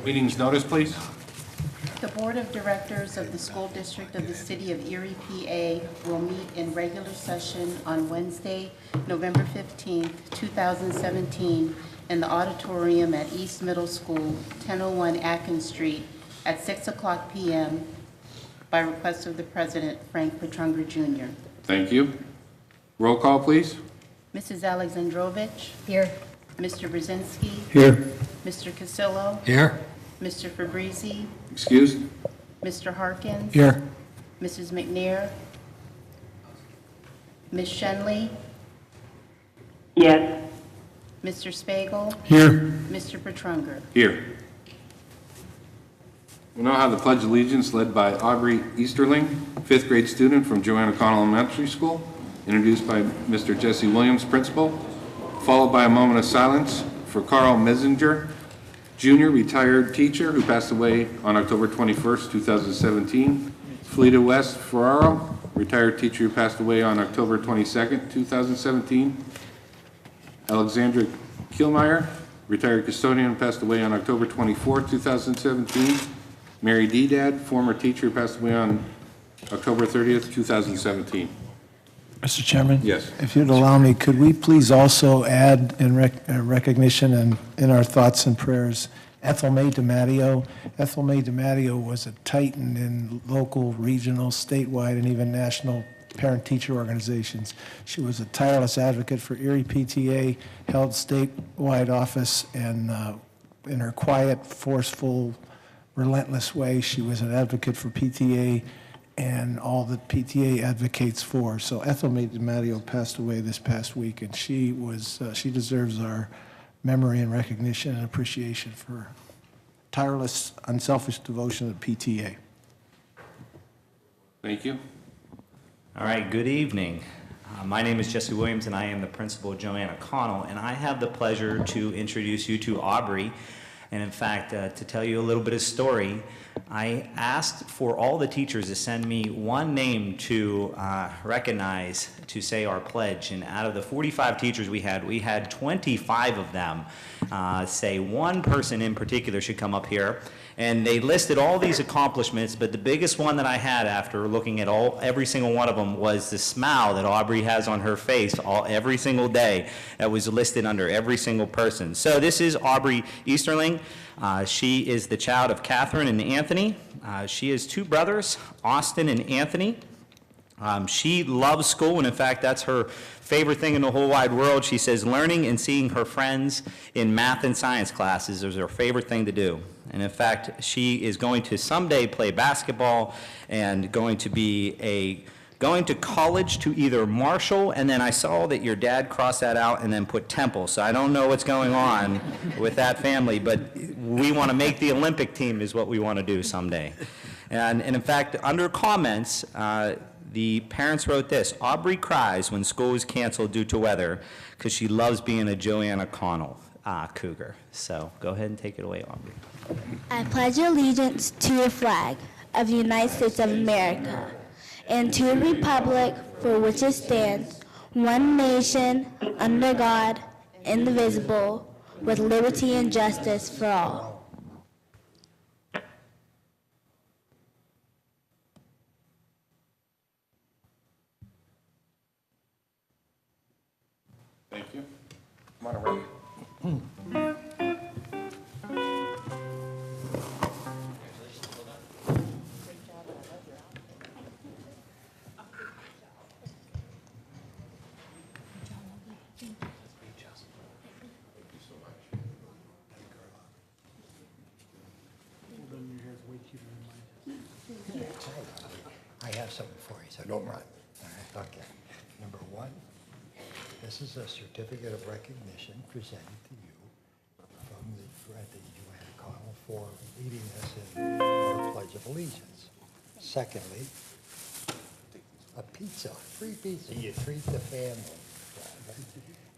Meeting's notice, please. The Board of Directors of the School District of the City of Erie, PA will meet in regular session on Wednesday, November 15th, 2017, in the auditorium at East Middle School, 1001 Atkins Street, at 6 o'clock p.m. by request of the President, Frank Petrunger, Jr. Thank you. Roll call, please. Mrs. Alexandrovich. Here. Mr. Brzezinski. Here. Mr. Casillo. Here. Mr. Fabrizi. Excused. Mr. Harkins. Here. Mrs. McNair. Ms. Shenley. Yes. Mr. Spagel. Here. Mr. Petrunger. Here. We'll now have the Pledge of Allegiance led by Aubrey Easterling, 5th grade student from Joanna Connell Elementary School, introduced by Mr. Jesse Williams, principal, followed by a moment of silence for Carl Messinger, Jr., retired teacher who passed away on October 21st, 2017. Felita West Ferraro, retired teacher who passed away on October 22nd, 2017. Alexandra Kielmeyer, retired custodian, passed away on October 24th, 2017. Mary Dedad, former teacher, passed away on October 30th, 2017. Mr. Chairman? Yes. If you'd allow me, could we please also add in recognition and in our thoughts and prayers, Ethel Mae Dimaggio. Ethel Mae Dimaggio was a titan in local, regional, statewide, and even national parent-teacher organizations. She was a tireless advocate for Erie PTA, held statewide office, and in her quiet, forceful, relentless way, she was an advocate for PTA and all that PTA advocates for. So Ethel Mae Dimaggio passed away this past week, and she deserves our memory and recognition and appreciation for tireless, unselfish devotion to PTA. Thank you. All right, good evening. My name is Jesse Williams, and I am the principal of Joanna Connell, and I have the pleasure to introduce you to Aubrey. And in fact, to tell you a little bit of story, I asked for all the teachers to send me one name to recognize, to say our pledge. And out of the 45 teachers we had 25 of them say one person in particular should come up here. And they listed all these accomplishments, but the biggest one that I had after looking at every single one of them was the smile that Aubrey has on her face every single day that was listed under every single person. So this is Aubrey Easterling. She is the child of Catherine and Anthony. She has two brothers, Austin and Anthony. She loves school, and in fact, that's her favorite thing in the whole wide world. She says learning and seeing her friends in math and science classes is her favorite thing to do. And in fact, she is going to someday play basketball and going to college to either Marshall, and then I saw that your dad crossed that out and then put Temple. So I don't know what's going on with that family, but we want to make the Olympic team is what we want to do someday. And in fact, under comments, the parents wrote this: Aubrey cries when school is canceled due to weather because she loves being a Joanna Connell Cougar. So go ahead and take it away, Aubrey. I pledge allegiance to the flag of the United States of America and to the republic for which it stands, one nation, under God, indivisible, with liberty and justice for all. Thank you. Come on around. I have something for you, so don't run. All right, okay. Number one, this is a certificate of recognition presented to you from the Joanna Connell for leading us in our Pledge of Allegiance. Secondly, a pizza, free pizza. You treat the family.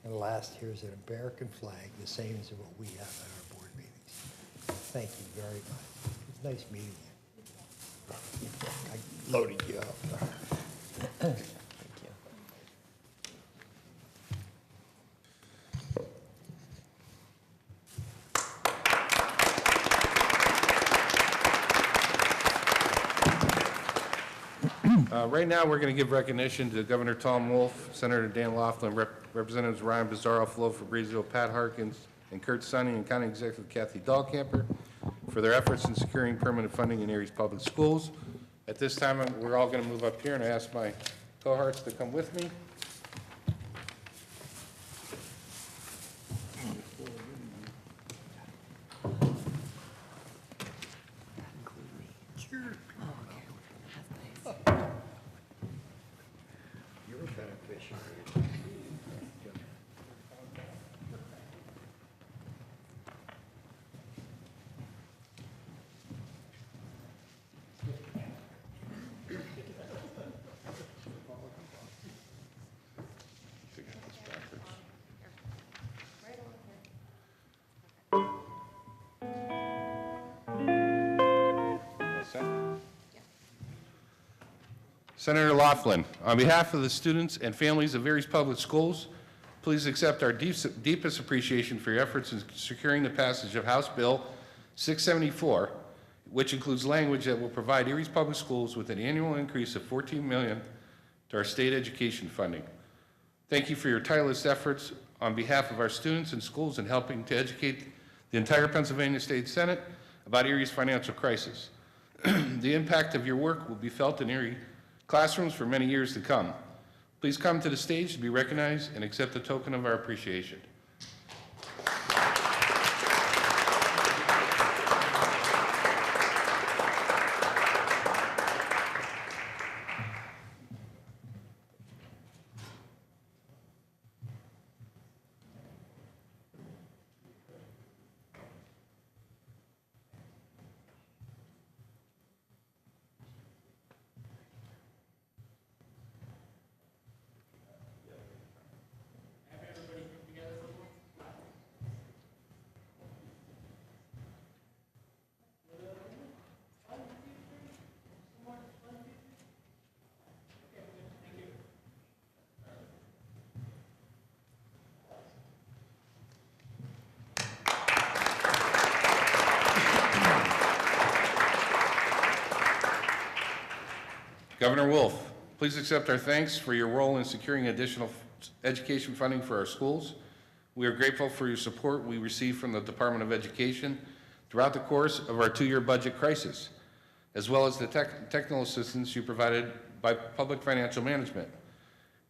And last, here's an American flag, the same as what we have at our board meetings. Thank you very much. It's nice meeting you. I loaded you up. Thank you. Right now, we're going to give recognition to Governor Tom Wolf, Senator Dan Laughlin, Representatives Ryan Bizzarro, Flo Fabrizio, Pat Harkins, and Kurt Sonny, and County Executive Kathy Dahlkamper for their efforts in securing permanent funding in Erie's public schools. At this time, we're all going to move up here, and I ask my cohorts to come with me. You're a beneficiary. Senator Laughlin, on behalf of the students and families of Erie's Public Schools, please accept our deepest appreciation for your efforts in securing the passage of House Bill 674, which includes language that will provide Erie's Public Schools with an annual increase of $14 million to our state education funding. Thank you for your tireless efforts on behalf of our students and schools in helping to educate the entire Pennsylvania State Senate about Erie's financial crisis. The impact of your work will be felt in Erie classrooms for many years to come. Please come to the stage to be recognized and accept a token of our appreciation. Governor Wolf, please accept our thanks for your role in securing additional education funding for our schools. We are grateful for your support we received from the Department of Education throughout the course of our two-year budget crisis, as well as the technical assistance you provided by Public Financial Management.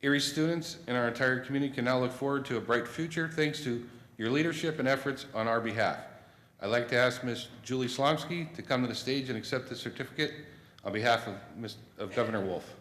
Erie students and our entire community can now look forward to a bright future thanks to your leadership and efforts on our behalf. I'd like to ask Ms. Julie Slomsky to come to the stage and accept the certificate on behalf of Governor Wolf.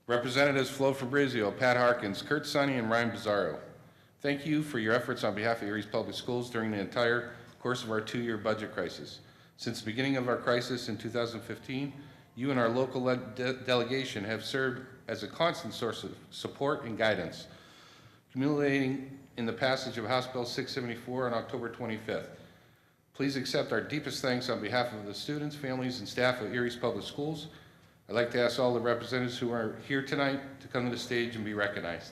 Representatives Flo Fabrizio, Pat Harkins, Kurt Sonny, and Ryan Bizzarro, thank you for your efforts on behalf of Erie's Public Schools during the entire course of our two-year budget crisis. Since the beginning of our crisis in 2015, you and our local delegation have served as a constant source of support and guidance, culminating in the passage of House Bill 674 on October 25th. Please accept our deepest thanks on behalf of the students, families, and staff of Erie's Public Schools. I'd like to ask all the representatives who are here tonight to come to the stage and be recognized.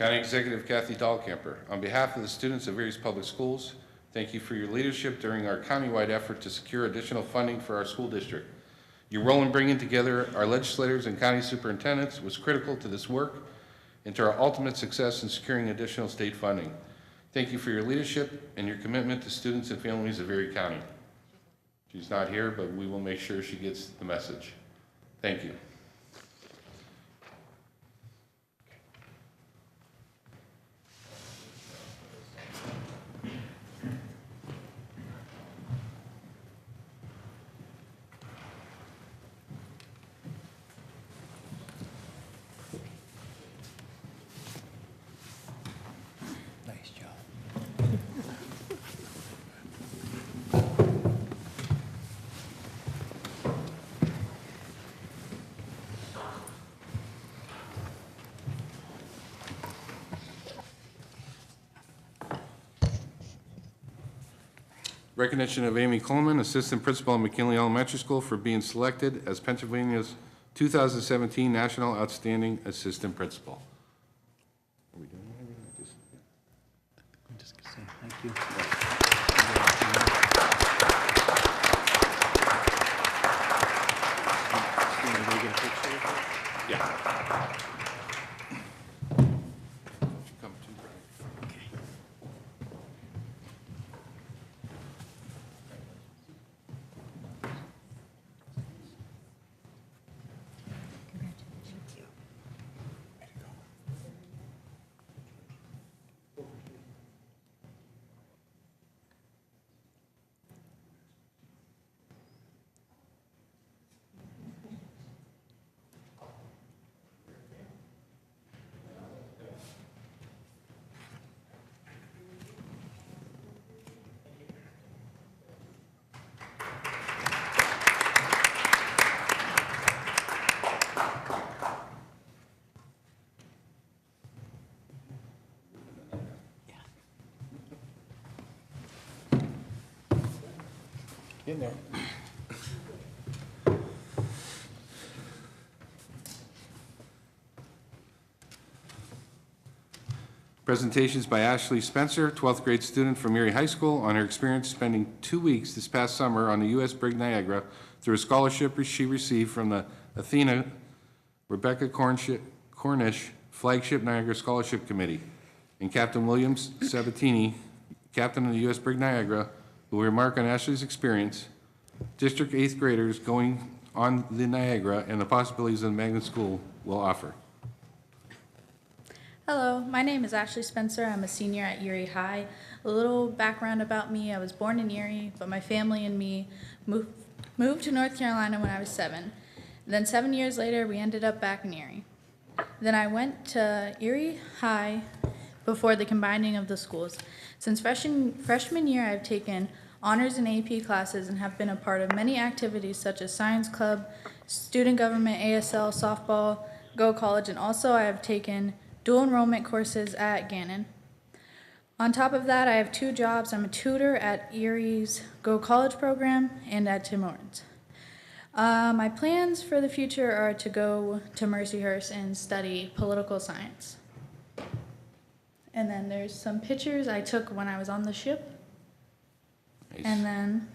County Executive Kathy Dahlkemper, on behalf of the students of Erie's Public Schools, thank you for your leadership during our countywide effort to secure additional funding for our school district. Your role in bringing together our legislators and county superintendents was critical to this work and to our ultimate success in securing additional state funding. Thank you for your leadership and your commitment to students and families of Erie County. She's not here, but we will make sure she gets the message. Thank you. Nice job. Recognition of Amy Coleman, Assistant Principal at McKinley Elementary School, for being selected as Pennsylvania's 2017 National Outstanding Assistant Principal. Are we doing anything? Just say thank you. Yeah. Come to Brian. In there. Presentations by Ashley Spencer, 12th grade student from Erie High School, on her experience spending 2 weeks this past summer on the U.S. Brig Niagara through a scholarship she received from the Athena Rebecca Cornish Flagship Niagara Scholarship Committee, and Captain Williams Sabatini, captain of the U.S. Brig Niagara, who will remark on Ashley's experience, district 8th graders going on the Niagara, and the possibilities the magnet school will offer. Hello, my name is Ashley Spencer. I'm a senior at Erie High. A little background about me: I was born in Erie, but my family and me moved to North Carolina when I was 7. Then 7 years later, we ended up back in Erie. Then I went to Erie High before the combining of the schools. Since freshman year, I've taken honors and AP classes and have been a part of many activities such as science club, student government, ASL, softball, Go College, and also I have taken dual enrollment courses at Gannon. On top of that, I have 2 jobs. I'm a tutor at Erie's Go College program and at Tim Hortons. My plans for the future are to go to Mercyhurst and study political science. And then there's some pictures I took when I was on the ship. Nice. And then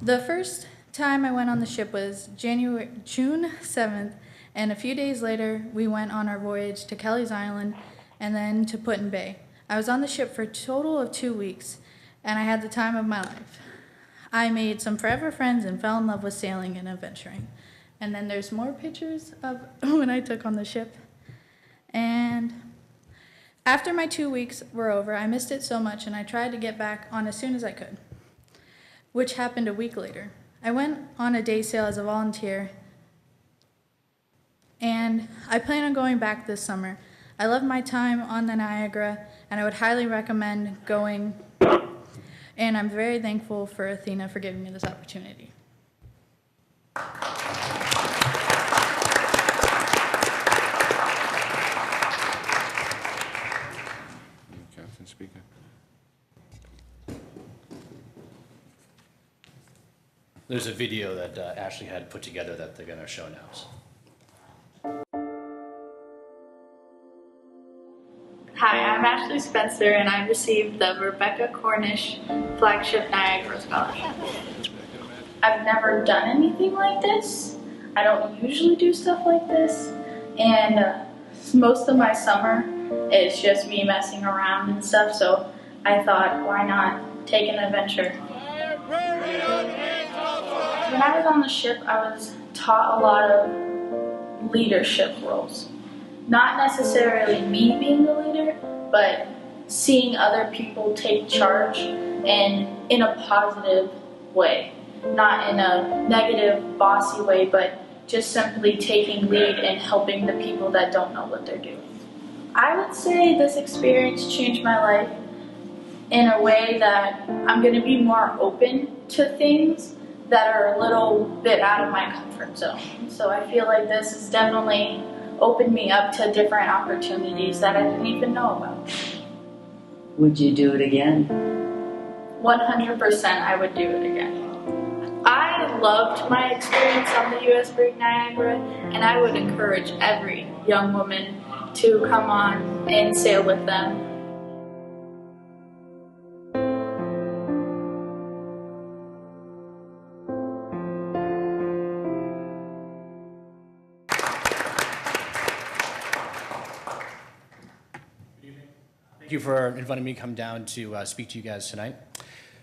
the first time I went on the ship was June 7th, and a few days later we went on our voyage to Kelly's Island and then to Put in Bay. I was on the ship for a total of 2 weeks, and I had the time of my life. I made some forever friends and fell in love with sailing and adventuring. And then there's more pictures of when I took on the ship. And after my 2 weeks were over, I missed it so much, and I tried to get back on as soon as I could, which happened a week later. I went on a day sail as a volunteer, and I plan on going back this summer. I love my time on the Niagara, and I would highly recommend going, and I'm very thankful for Athena for giving me this opportunity. Captain speaker. There's a video that Ashley had put together that they're going to show now. I'm Ashley Spencer, and I received the Rebecca Cornish Flagship Niagara Scholarship. I've never done anything like this. I don't usually do stuff like this, and most of my summer is just me messing around and stuff, so I thought, why not take an adventure? When I was on the ship, I was taught a lot of leadership roles. Not necessarily me being the leader, but seeing other people take charge and in a positive way. Not in a negative, bossy way, but just simply taking lead and helping the people that don't know what they're doing. I would say this experience changed my life in a way that I'm going to be more open to things that are a little bit out of my comfort zone. So I feel like this has definitely opened me up to different opportunities that I didn't even know about. Would you do it again? 100% I would do it again. I loved my experience on the U.S. Brig Niagara, and I would encourage every young woman to come on and sail with them. Thank you for inviting me to come down to speak to you guys tonight.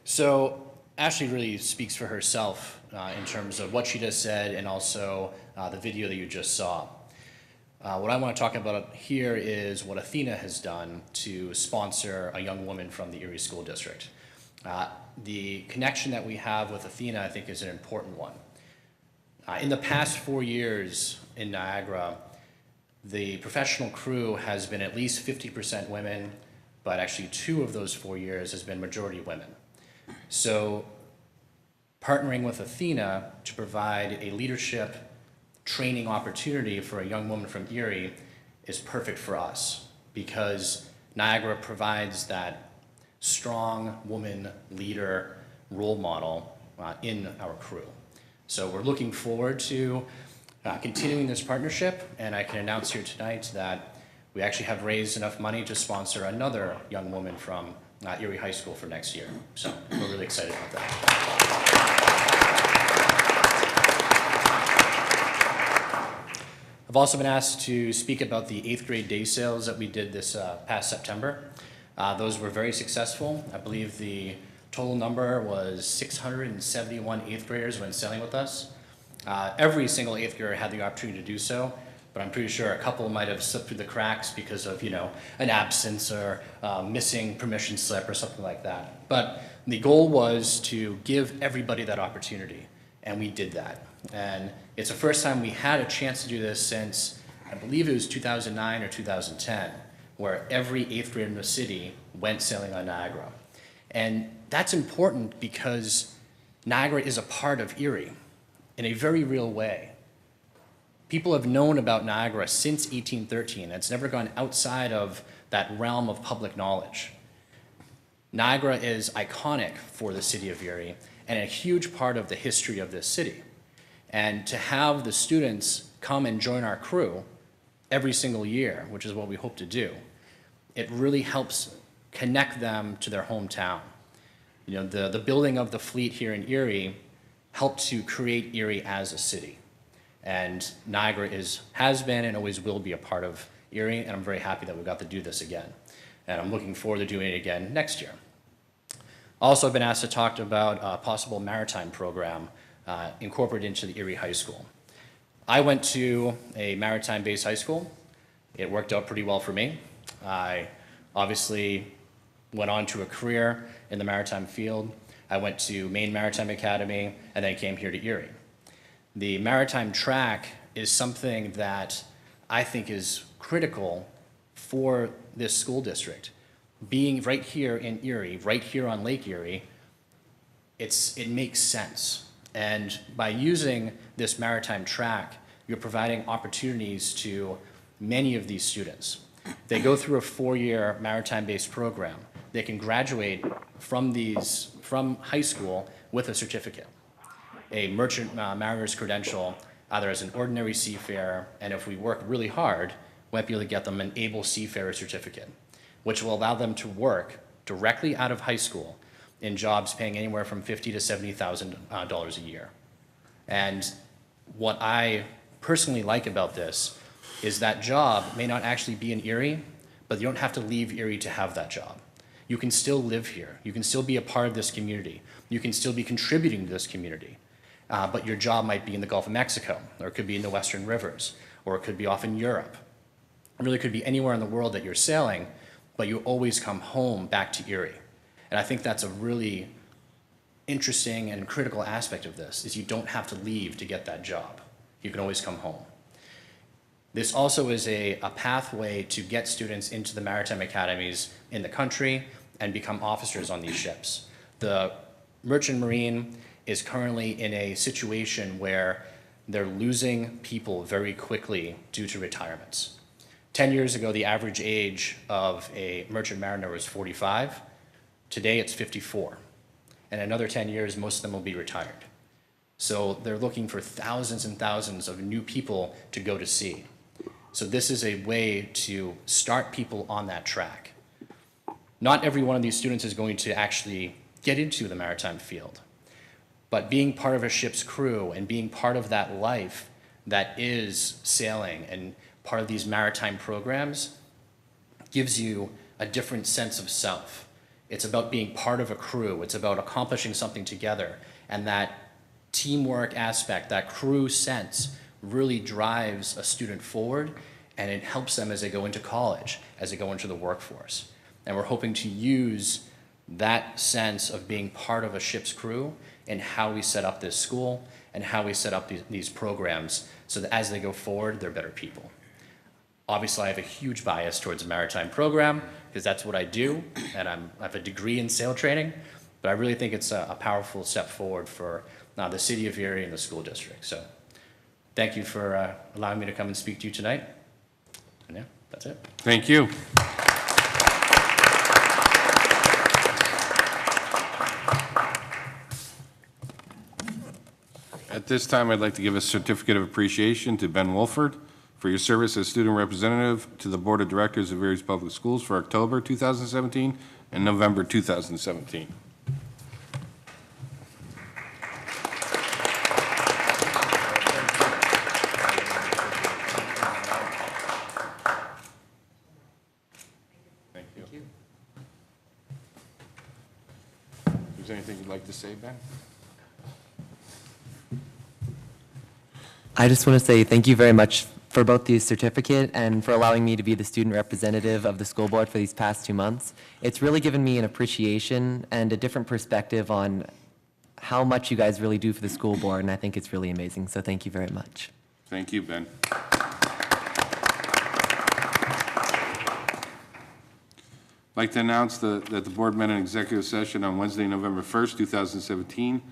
So Ashley really speaks for herself in terms of what she just said and also the video that you just saw. What I want to talk about here is what Athena has done to sponsor a young woman from the Erie School District. The connection that we have with Athena, I think, is an important one. In the past 4 years in Niagara, the professional crew has been at least 50% women, but actually 2 of those 4 years has been majority women. So partnering with Athena to provide a leadership training opportunity for a young woman from Erie is perfect for us because Niagara provides that strong woman leader role model in our crew. So we're looking forward to continuing this partnership, and I can announce here tonight that we actually have raised enough money to sponsor another young woman from Erie High School for next year. So we're really excited about that. I've also been asked to speak about the 8th grade day sales that we did this past September. Those were very successful. I believe the total number was 671 8th graders went sailing with us. Every single 8th grader had the opportunity to do so, but I'm pretty sure a couple might have slipped through the cracks because of, an absence or missing permission slip or something like that. But the goal was to give everybody that opportunity, and we did that. And it's the first time we had a chance to do this since, I believe it was 2009 or 2010, where every 8th grader in the city went sailing on Niagara. And that's important because Niagara is a part of Erie in a very real way. People have known about Niagara since 1813. It's never gone outside of that realm of public knowledge. Niagara is iconic for the city of Erie and a huge part of the history of this city. And to have the students come and join our crew every single year, which is what we hope to do, it really helps connect them to their hometown. The building of the fleet here in Erie helped to create Erie as a city. And Niagara has been and always will be a part of Erie, and I'm very happy that we got to do this again. And I'm looking forward to doing it again next year. Also, I've been asked to talk about a possible maritime program incorporated into the Erie High School. I went to a maritime-based high school. It worked out pretty well for me. I obviously went on to a career in the maritime field. I went to Maine Maritime Academy, and then came here to Erie. The Maritime Track is something that I think is critical for this school district. Being right here in Erie, right here on Lake Erie, it makes sense. And by using this Maritime Track, you're providing opportunities to many of these students. They go through a 4-year maritime-based program. They can graduate from high school with a certificate, a merchant mariner's credential, either as an ordinary seafarer, and if we work really hard, we might be able to get them an able seafarer certificate. which will allow them to work directly out of high school in jobs paying anywhere from $50,000 to $70,000 a year. And what I personally like about this is that job may not actually be in Erie, but you don't have to leave Erie to have that job. You can still live here. You can still be a part of this community. You can still be contributing to this community. But your job might be in the Gulf of Mexico, or it could be in the Western Rivers, or it could be off in Europe. It really could be anywhere in the world that you're sailing, but you always come home back to Erie. And I think that's a really interesting and critical aspect of this, is you don't have to leave to get that job. You can always come home. This also is a pathway to get students into the maritime academies in the country and become officers on these ships. The Merchant Marine is currently in a situation where they're losing people very quickly due to retirements. 10 years ago, the average age of a merchant mariner was 45. Today, it's 54. And in another 10 years, most of them will be retired. So they're looking for thousands and thousands of new people to go to sea. So this is a way to start people on that track. Not every one of these students is going to actually get into the maritime field, but being part of a ship's crew and being part of that life that is sailing and part of these maritime programs gives you a different sense of self. It's about being part of a crew. It's about accomplishing something together. And that teamwork aspect, that crew sense, really drives a student forward, and it helps them as they go into college, as they go into the workforce. And we're hoping to use that sense of being part of a ship's crew in how we set up this school and how we set up these programs so that as they go forward, they're better people. Obviously, I have a huge bias towards a maritime program because that's what I do, and I have a degree in sail training, but I really think it's a powerful step forward for the city of Erie and the school district. So thank you for allowing me to come and speak to you tonight. And yeah, that's it. Thank you. At this time, I'd like to give a certificate of appreciation to Ben Wolford for your service as student representative to the Board of Directors of Erie's Public Schools for October 2017 and November 2017. Thank you. Is there anything you'd like to say, Ben? I just want to say thank you very much for both the certificate and for allowing me to be the student representative of the school board for these past 2 months. It's really given me an appreciation and a different perspective on how much you guys really do for the school board, and I think it's really amazing. So thank you very much. Thank you, Ben. I'd like to announce that the board met in executive session on Wednesday, November 1st, 2017,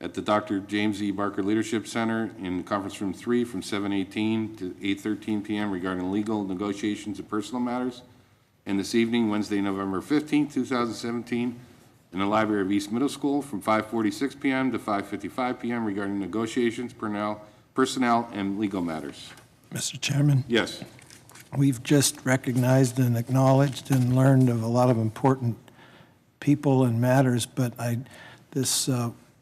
at the Dr. James E. Barker Leadership Center in Conference Room 3 from 7:18 to 8:13 p.m. regarding legal negotiations and personal matters. And this evening, Wednesday, November 15th, 2017, in the library of East Middle School from 5:46 p.m. to 5:55 p.m. regarding negotiations, personnel, and legal matters. Mr. Chairman? Yes. We've just recognized and acknowledged and learned of a lot of important people and matters, but this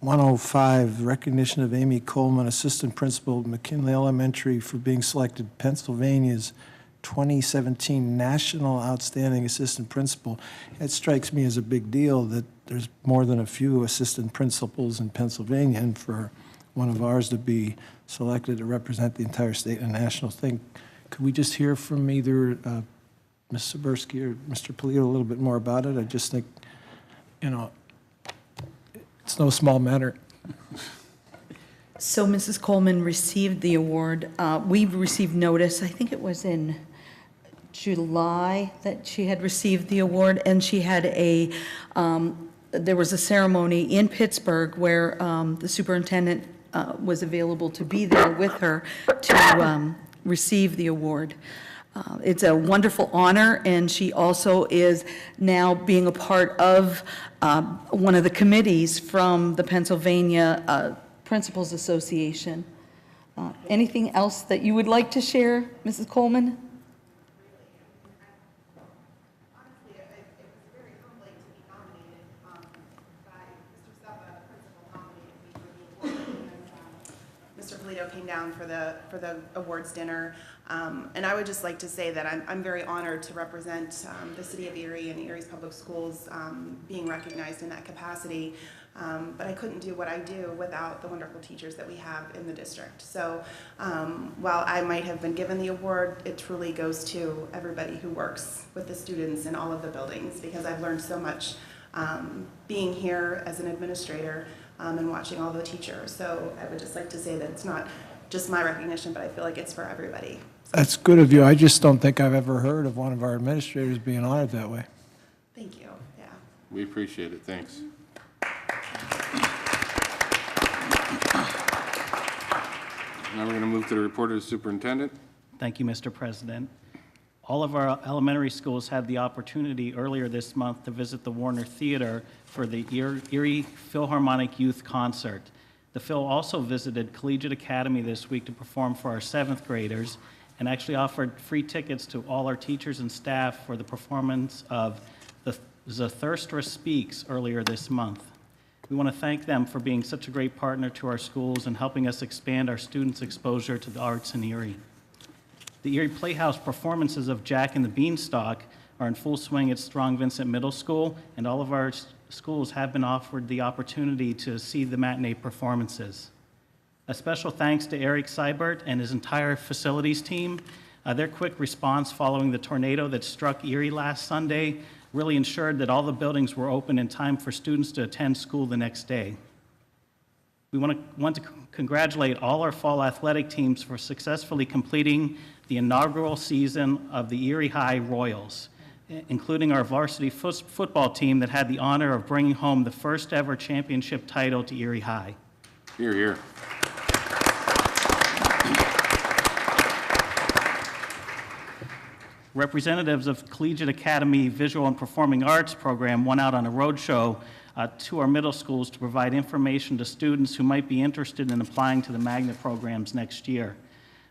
105, recognition of Amy Coleman, Assistant Principal at McKinley Elementary, for being selected Pennsylvania's 2017 National Outstanding Assistant Principal. It strikes me as a big deal that there's more than a few assistant principals in Pennsylvania, and for one of ours to be selected to represent the entire state in a national thing. Could we just hear from either Ms. Sabersky or Mr. Polito a little bit more about it? I just think, it's no small matter. So Mrs. Coleman received the award. We received notice, I think it was in July, that she had received the award, and she had there was a ceremony in Pittsburgh where the superintendent was available to be there with her to receive the award. It's a wonderful honor, and she also is now being a part of one of the committees from the Pennsylvania Principals Association. Anything else that you would like to share, Mrs. Coleman? Tornado came down for the awards dinner. And I would just like to say that I'm very honored to represent the city of Erie and Erie's public schools being recognized in that capacity. But I couldn't do what I do without the wonderful teachers that we have in the district. So while I might have been given the award, it truly goes to everybody who works with the students in all of the buildings, because I've learned so much being here as an administrator and watching all the teachers. So I would just like to say that it's not just my recognition, but I feel like it's for everybody. That's good of you. I just don't think I've ever heard of one of our administrators being honored that way. Thank you. Yeah. We appreciate it. Thanks. Now we're going to move to the report of the superintendent. Thank you, Mr. President. All of our elementary schools had the opportunity earlier this month to visit the Warner Theater for the Erie Philharmonic Youth Concert. The Phil also visited Collegiate Academy this week to perform for our 7th graders, and actually offered free tickets to all our teachers and staff for the performance of The Zarathustra Speaks earlier this month. We want to thank them for being such a great partner to our schools and helping us expand our students' exposure to the arts in Erie. The Erie Playhouse performances of Jack and the Beanstalk are in full swing at Strong Vincent Middle School, and all of our schools have been offered the opportunity to see the matinee performances. A special thanks to Eric Seibert and his entire facilities team. Their quick response following the tornado that struck Erie last Sunday really ensured that all the buildings were open in time for students to attend school the next day. We want to congratulate all our fall athletic teams for successfully completing the inaugural season of the Erie High Royals, including our varsity football team that had the honor of bringing home the first ever championship title to Erie High. Hear, hear. Representatives of Collegiate Academy Visual and Performing Arts program went out on a roadshow to our middle schools to provide information to students who might be interested in applying to the magnet programs next year.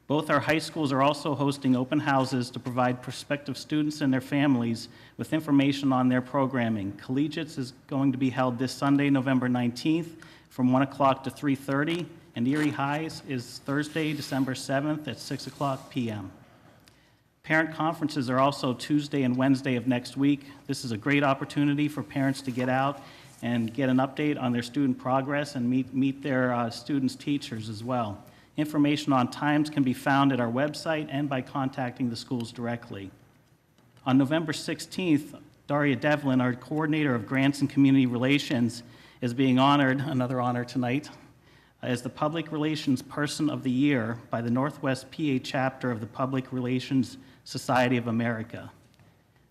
Both our high schools are also hosting open houses to provide prospective students and their families with information on their programming. Collegiates is going to be held this Sunday, November 19th from 1 o'clock to 3:30, and Erie Highs is Thursday, December 7th at 6 o'clock p.m. Parent conferences are also Tuesday and Wednesday of next week. This is a great opportunity for parents to get out and get an update on their student progress and meet their students' teachers as well. Information on times can be found at our website and by contacting the schools directly. On November 16th, Daria Devlin, our coordinator of grants and community relations, is being honored, another honor tonight, as the Public Relations Person of the Year by the Northwest PA chapter of the Public Relations Society of America.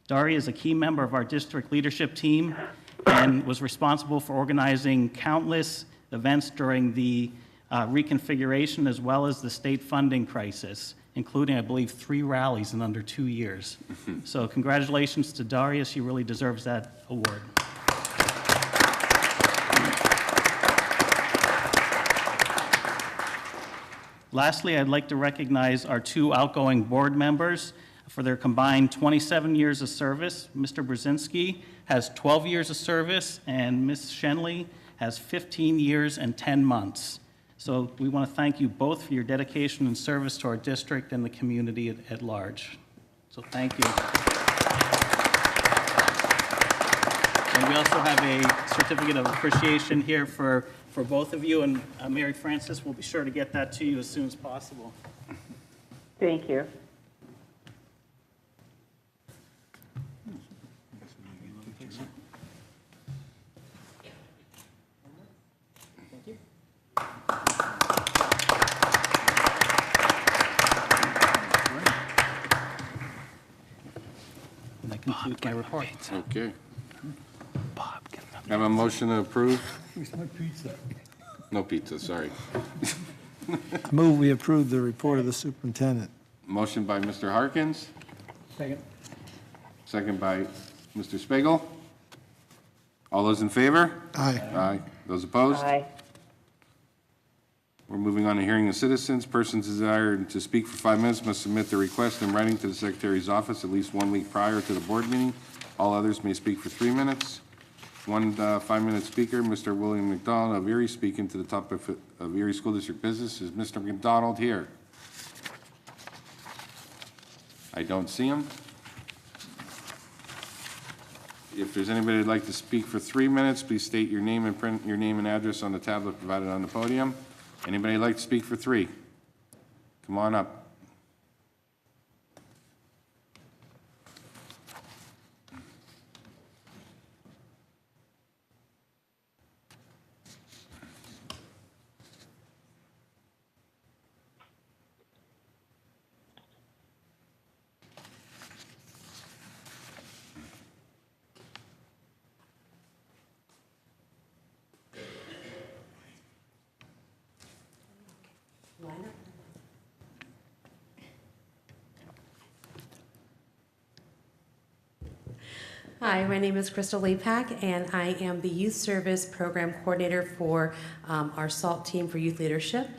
Daria is a key member of our district leadership team and was responsible for organizing countless events during the reconfiguration as well as the state funding crisis, including, I believe, 3 rallies in under 2 years. So congratulations to Daria. She really deserves that award. Lastly, I'd like to recognize our 2 outgoing board members for their combined 27 years of service. Mr. Brzezinski has 12 years of service, and Ms. Shenley has 15 years and 10 months. So we want to thank you both for your dedication and service to our district and the community at large. So thank you. And we also have a certificate of appreciation here for both of you, and Mary Frances will be sure to get that to you as soon as possible. Thank you. And that concludes my report. Okay. Have a motion to approve? Where's my pizza? No pizza, sorry. I move we approve the report of the superintendent. Motion by Mr. Harkins, Second. second by Mr. Spiegel. All those in favor? Aye. Aye. Those opposed? Aye. We're moving on to hearing of citizens. Persons desired to speak for 5 minutes must submit their request in writing to the Secretary's office at least 1 week prior to the board meeting. All others may speak for 3 minutes. One 5-minute speaker, Mr. William McDonald of Erie, speaking to the topic of Erie School District business. Is Mr. McDonald here? I don't see him. If there's anybody who'd like to speak for 3 minutes, please state your name and print your name and address on the tablet provided on the podium. Anybody like to speak for 3? Come on up. Hi, my name is Crystal Lepak, and I am the Youth Service Program Coordinator for our SALT team for Youth Leadership.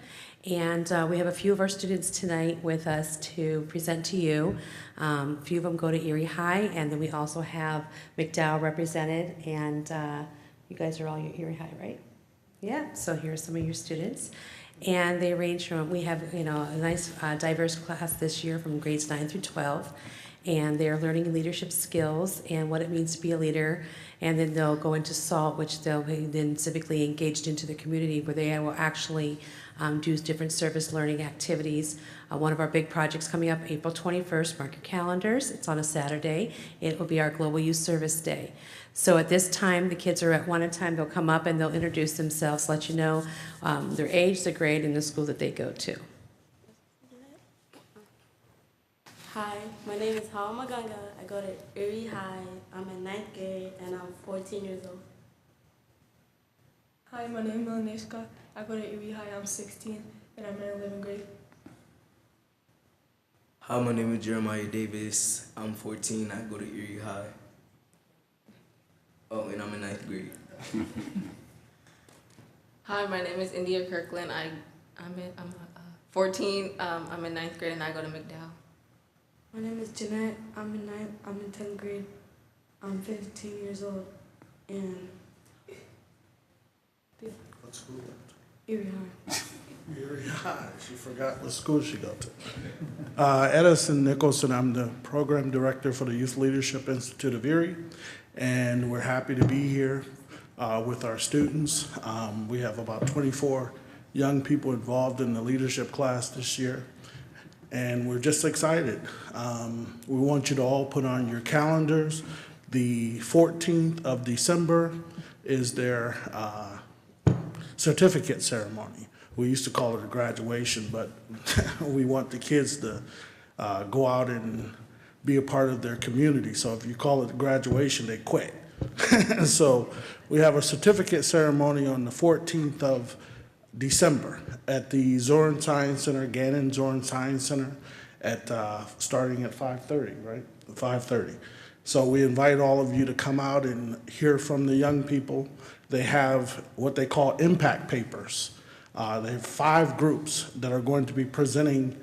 And we have a few of our students tonight with us to present to you. A few of them go to Erie High, and then we also have McDowell represented, and you guys are all Erie High, right? Yeah, so here are some of your students. And they range from, we have, a nice diverse class this year from grades 9 through 12. And they're learning leadership skills and what it means to be a leader. And then they'll go into SALT, which they'll be then civically engaged into the community, where they will actually do different service learning activities. One of our big projects coming up April 21st, mark your calendars, it's on a Saturday. It will be our Global Youth Service Day. So at this time, the kids are at one at a time, they'll come up and they'll introduce themselves, let you know their age, their grade, and the school that they go to. Hi, my name is Hawa Maganga. I go to Erie High. I'm in 9th grade and I'm 14 years old. Hi, my name is Melanishka. I go to Erie High. I'm 16 and I'm in 11th grade. Hi, my name is Jeremiah Davis. I'm 14. I go to Erie High. Oh, and I'm in 9th grade. Hi, my name is India Kirkland. I'm 14. I'm in 9th grade and I go to McDowell. My name is Jeanette. I'm in 10th grade. I'm 15 years old. And what school? Erie High. Erie High. She forgot what school she go to. Edison Nicholson. I'm the program director for the Youth Leadership Institute of Erie. And we're happy to be here with our students. We have about 24 young people involved in the leadership class this year. And we're just excited. We want you to all put on your calendars. The 14th of December is their certificate ceremony. We used to call it a graduation, but we want the kids to go out and be a part of their community. So if you call it a graduation, they quit. So we have a certificate ceremony on the 14th of December at the Zorin Science Center, Gannon Zorin Science Center, at starting at 5:30, right? 5:30. So we invite all of you to come out and hear from the young people. They have what they call impact papers. They have 5 groups that are going to be presenting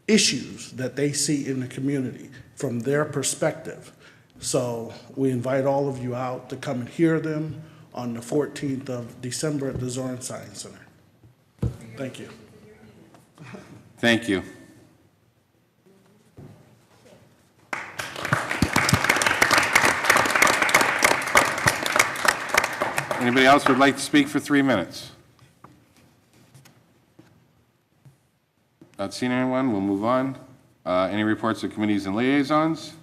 issues that they see in the community from their perspective. So we invite all of you out to come and hear them on the 14th of December at the Zorin Science Center. Thank you. Thank you. Anybody else would like to speak for 3 minutes? Not seeing anyone, we'll move on. Any reports of committees and liaisons?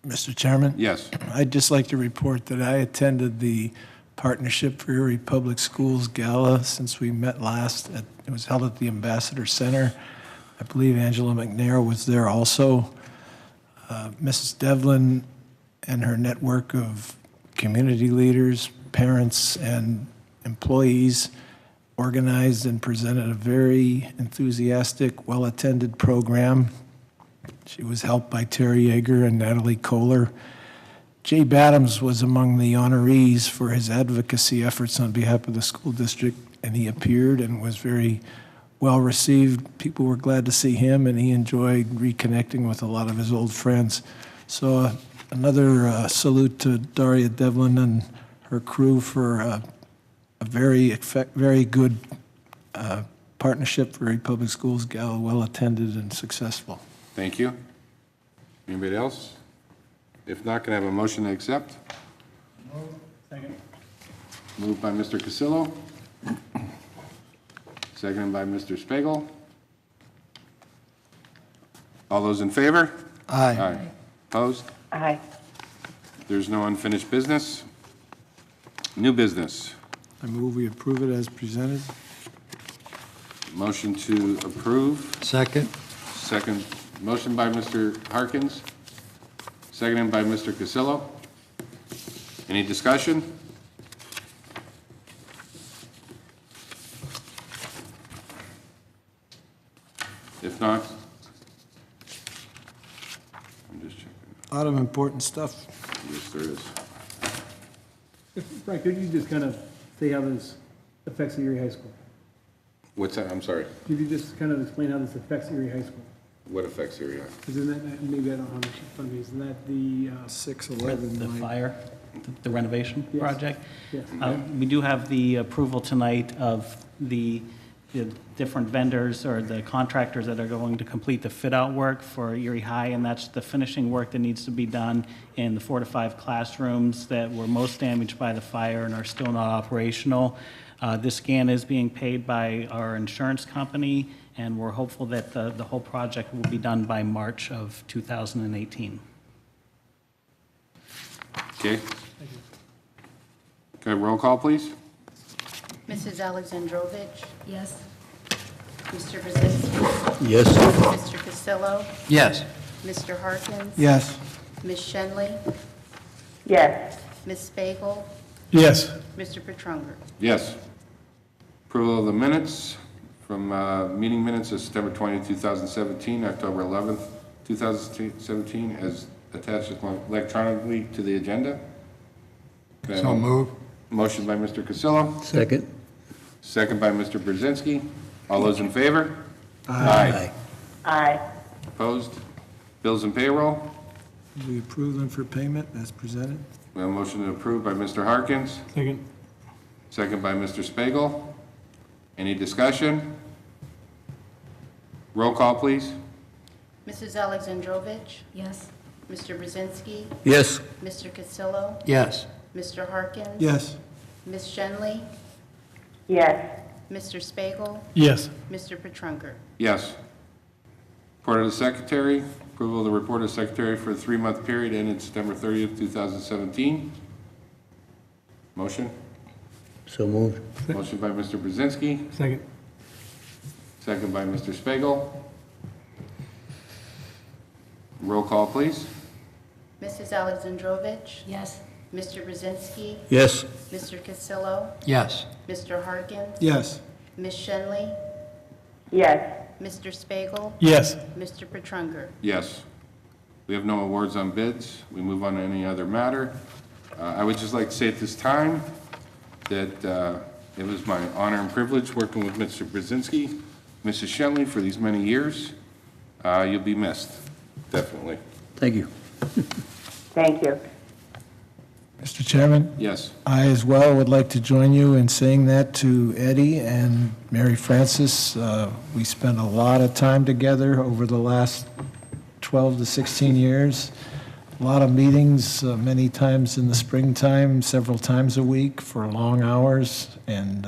Mr. Chairman? Yes. I'd just like to report that I attended the Partnership for Erie Public Schools Gala since we met last. It was held at the Ambassador Center. I believe Angela McNair was there also. Mrs. Devlin and her network of community leaders, parents, and employees organized and presented a very enthusiastic, well-attended program. She was helped by Terry Yeager and Natalie Kohler. Jay Badams was among the honorees for his advocacy efforts on behalf of the school district, and he appeared and was very well received. People were glad to see him, and he enjoyed reconnecting with a lot of his old friends. So another salute to Daria Devlin and her crew for a very good partnership for Erie Public Schools Gala, well attended and successful. Thank you. Anybody else? If not, can I have a motion to accept? Second. Moved by Mr. Cassillo. Seconded by Mr. Spiegel. All those in favor? Aye. Opposed? Aye. There's no unfinished business. New business. I move we approve it as presented. Motion to approve. Second. Second. Motion by Mr. Harkins. Seconded by Mr. Cassillo. Any discussion? If not, I'm just checking. A lot of important stuff. Yes, there is. Frank, could you just kind of say how this affects Erie High School? What's that? I'm sorry. Could you just kind of explain how this affects Erie High School? What affects Erie High? Isn't that, maybe I don't have it in front of me, isn't that the 611? The fire, the renovation Yes. project? Yes. We do have the approval tonight of the different vendors or the contractors that are going to complete the fit-out work for Erie High, and that's the finishing work that needs to be done in the 4 to 5 classrooms that were most damaged by the fire and are still not operational. This scan is being paid by our insurance company, and we're hopeful that the whole project will be done by March of 2018. Okay. Okay, roll call, please. Mrs. Alexandrovich? Yes. Mr. Brzezinski? Yes. Mr. Cassillo? Yes. Mr. Harkins? Yes. Ms. Shenley? Yes. Ms. Spiegel? Yes. Mr. Petrunger? Yes. Approval of the minutes from meeting minutes of September 20th, 2017, October 11th, 2017, as attached electronically to the agenda. Okay, So move. Motion by Mr. Cassillo. Second. Second by Mr. Brzezinski. All those in favor? Aye. Aye. Opposed? Bills and payroll. We approve them for payment as presented. We have a motion to approve by Mr. Harkins. Second. Second by Mr. Spiegel. Any discussion? Roll call, please. Mrs. Alexandrovich? Yes. Mr. Brzezinski? Yes. Mr. Cassillo? Yes. Mr. Harkins? Yes. Ms. Shenley? Yes. Mr. Spiegel? Yes. Mr. Petrunger? Yes. Report of the Secretary. Approval of the report of the Secretary for the 3-month period ended September 30th, 2017. Motion? So moved. Motion by Mr. Brzezinski. Second. Second by Mr. Spiegel. Roll call, please. Mrs. Alexandrovich? Yes. Mr. Brzezinski? Yes. Mr. Cassillo? Yes. Mr. Harkins? Yes. Ms. Shenley? Yes. Mr. Spiegel? Yes. Mr. Petrunger? Yes. We have no awards on bids. We move on to any other matter. I would just like to say at this time that it was my honor and privilege working with Mr. Brzezinski, Mrs. Shenley for these many years. You'll be missed, definitely. Thank you. Thank you. Mr. Chairman? Yes. I as well would like to join you in saying that to Eddie and Mary Frances. We spent a lot of time together over the last 12 to 16 years. A lot of meetings, many times in the springtime, several times a week for long hours. And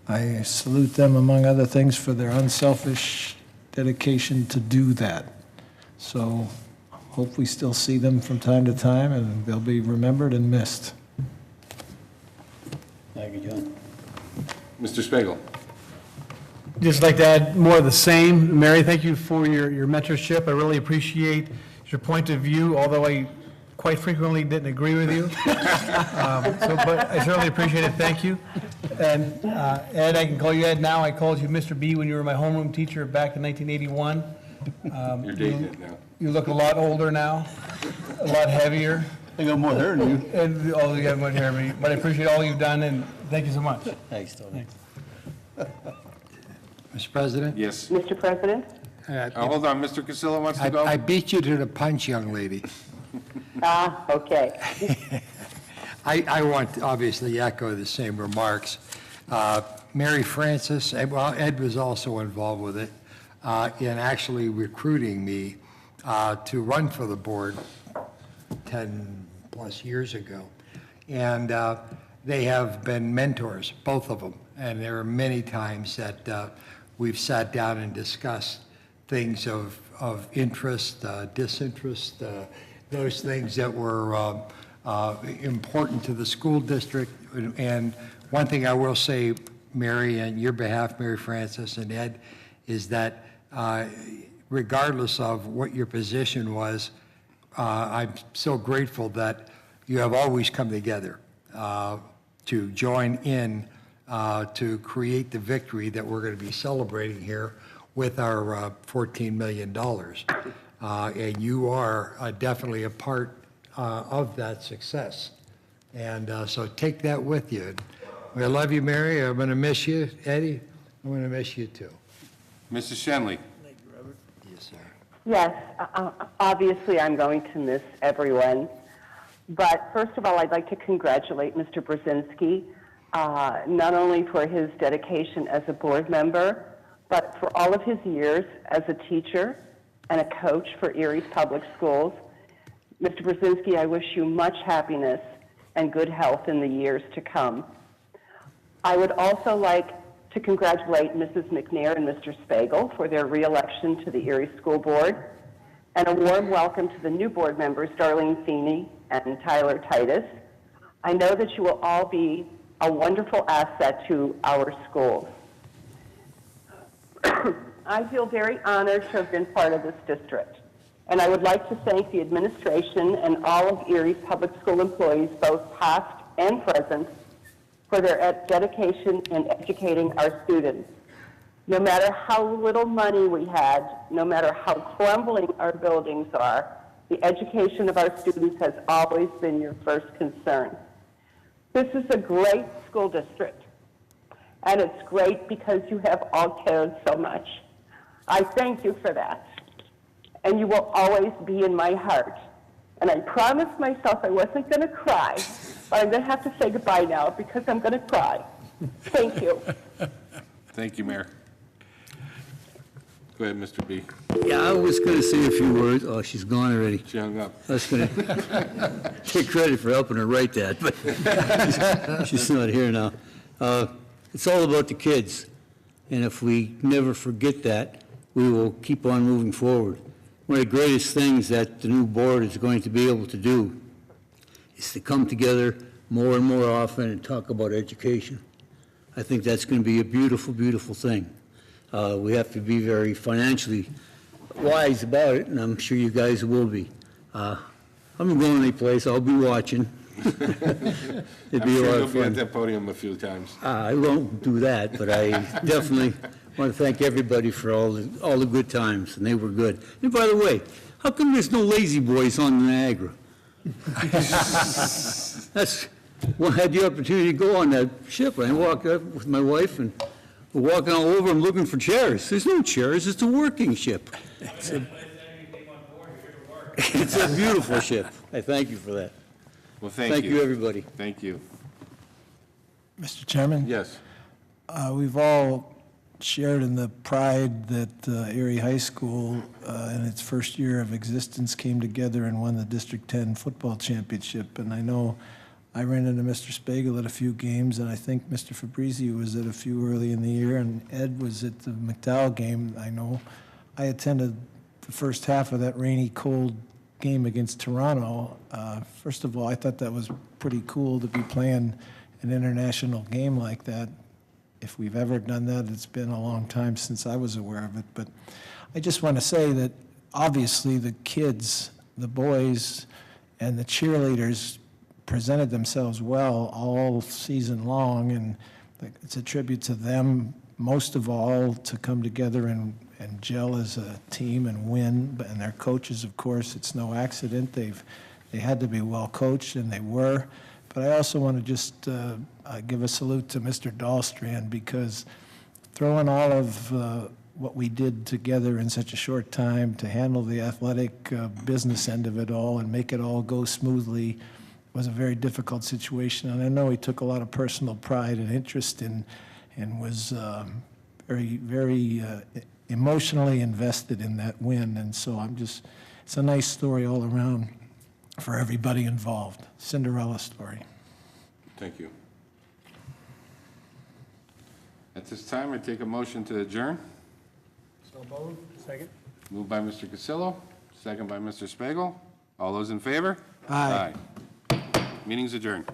I salute them, among other things, for their unselfish dedication to do that. So hope we still see them from time to time, and they'll be remembered and missed. Thank you, John. Mr. Spiegel. Just like to add more of the same. Mary, thank you for your mentorship. I really appreciate your point of view, although I quite frequently didn't agree with you. But I certainly appreciate it. Thank you. And Ed, I can call you Ed now. I called you Mr. B when you were my homeroom teacher back in 1981. You're dating it now. You look a lot older now, a lot heavier. I got more hair than you. And oh, you have much hair than me. But I appreciate all you've done, and thank you so much. Thanks, Tony. Mr. President? Yes. Mr. President? Hold on, Mr. Cassillo wants to go? I beat you to the punch, young lady. Okay. I want to obviously echo the same remarks. Mary Frances, well, Ed was also involved with it, in actually recruiting me to run for the board 10-plus years ago. And they have been mentors, both of them. And there are many times that we've sat down and discussed things of interest, disinterest, those things that were important to the school district. And one thing I will say, Mary, on your behalf, Mary Frances and Ed, is that regardless of what your position was, I'm so grateful that you have always come together to join in to create the victory that we're going to be celebrating here with our $14 million. And you are definitely a part of that success. And so take that with you. I love you, Mary. I'm going to miss you. Eddie, I'm going to miss you too. Mrs. Shenley. Yes, sir. Yes, obviously I'm going to miss everyone. But first of all, I'd like to congratulate Mr. Brzezinski, not only for his dedication as a board member, but for all of his years as a teacher and a coach for Erie's public schools. Mr. Brzezinski, I wish you much happiness and good health in the years to come. I would also like to congratulate Mrs. McNair and Mr. Spagel for their re-election to the Erie School Board, and a warm welcome to the new board members, Darlene Feeney and Tyler Titus. I know that you will all be a wonderful asset to our schools. I feel very honored to have been part of this district, and I would like to thank the administration and all of Erie's public school employees, both past and present, for their dedication in educating our students. No matter how little money we had, no matter how crumbling our buildings are, the education of our students has always been your first concern. This is a great school district, and it's great because you have all cared so much. I thank you for that, and you will always be in my heart. And I promised myself I wasn't going to cry, but I'm going to have to say goodbye now because I'm going to cry. Thank you. Thank you, Mayor. Go ahead, Mr. B. Yeah, I was going to say a few words. Oh, she's gone already. She hung up. I was going to take credit for helping her write that, but she's not here now. It's all about the kids, and if we never forget that, we will keep on moving forward. One of the greatest things that the new board is going to be able to do is to come together more and more often and talk about education. I think that's going to be a beautiful, beautiful thing. We have to be very financially wise about it, and I'm sure you guys will be. I'm going any place. I'll be watching. It'd be a lot of fun. You'll be at that podium a few times. I won't do that, but I definitely want to thank everybody for all the good times, and they were good. And by the way, how come there's no lazy boys on Niagara? Well, I had the opportunity to go on that ship, and I walked up with my wife, and we're walking all over and looking for chairs. There's no chairs. It's a working ship. It's a beautiful ship. I thank you for that. Well, thank you. you, everybody. Thank you. Mr. Chairman? Yes. We've all shared in the pride that Erie High School in its first year of existence came together and won the District 10 football championship. And I know I ran into Mr. Spagel at a few games, and I think Mr. Fabrizi was at a few early in the year, and Ed was at the McDowell game, I know. I attended the first half of that rainy, cold game against Toronto. First of all, I thought that was pretty cool to be playing an international game like that. If we've ever done that, it's been a long time since I was aware of it. But I just want to say that obviously the kids, the boys, and the cheerleaders presented themselves well all season long, and it's a tribute to them, most of all, to come together and gel as a team and win. And their coaches, of course, it's no accident. They had to be well coached, and they were. But I also want to just give a salute to Mr. Dahlstrand, because throwing all of what we did together in such a short time to handle the athletic business end of it all and make it all go smoothly was a very difficult situation. And I know he took a lot of personal pride and interest in and was very emotionally invested in that win. And so it's a nice story all around for everybody involved. Cinderella story. Thank you. At this time, I take a motion to adjourn. So moved. Second. Moved by Mr. Cassillo, second by Mr. Spiegel. All those in favor? Aye. Meeting's adjourned.